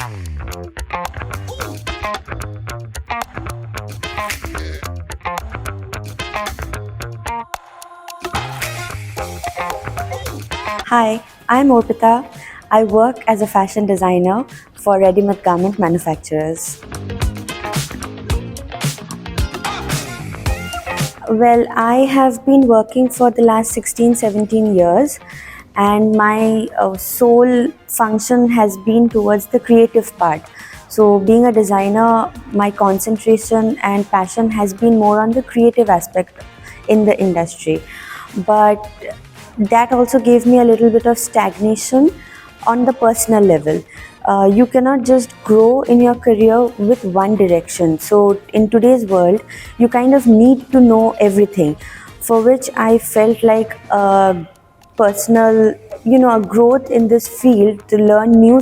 Hi, I'm Arpita. I work as a fashion designer for ready-made garment manufacturers. Well, I have been working for the last 16, 17 years, and my sole function has been towards the creative part. So, being a designer, my concentration and passion has been more on the creative aspect in the industry. But that also gave me a little bit of stagnation on the personal level. You cannot just grow in your career with one direction. So, in today's world, you kind of need to know everything, for which I felt like a personal, a growth in this field to learn new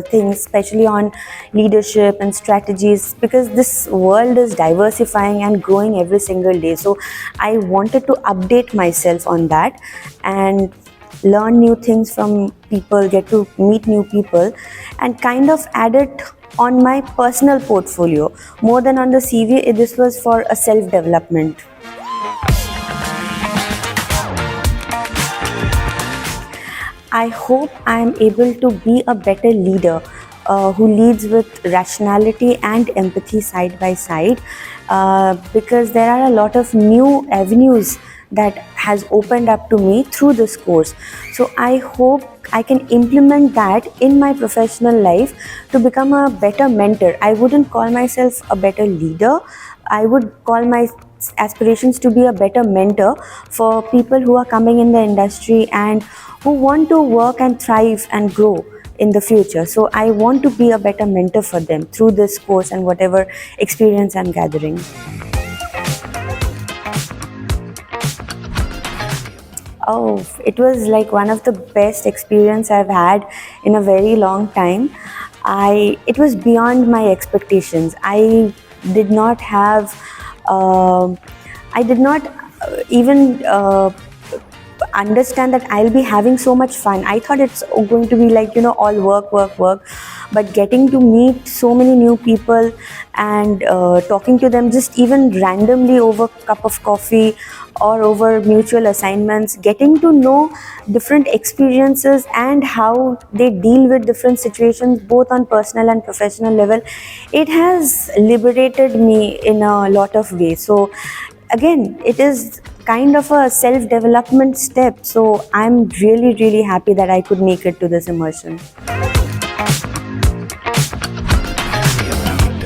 things, especially on leadership and strategies, because this world is diversifying and growing every single day. So I wanted to update myself on that and learn new things from people, get to meet new people, and kind of add it on my personal portfolio more than on the CV. This was for a self development. I hope I am able to be a better leader who leads with rationality and empathy side by side, because there are a lot of new avenues that has opened up to me through this course. So I hope I can implement that in my professional life to become a better mentor. I wouldn't call myself a better leader. I would call my aspirations to be a better mentor for people who are coming in the industry and who want to work and thrive and grow in the future. So I want to be a better mentor for them through this course and whatever experience I'm gathering. Oh, it was like one of the best experience I've had in a very long time. It was beyond my expectations. Did not have, I did not even understand that I'll be having so much fun. I thought it's going to be like, all work, work, work. But getting to meet so many new people and talking to them just even randomly over a cup of coffee or over mutual assignments, getting to know different experiences and how they deal with different situations, both on personal and professional level, it has liberated me in a lot of ways. So again, it is kind of a self-development step. So I'm really, really happy that I could make it to this immersion.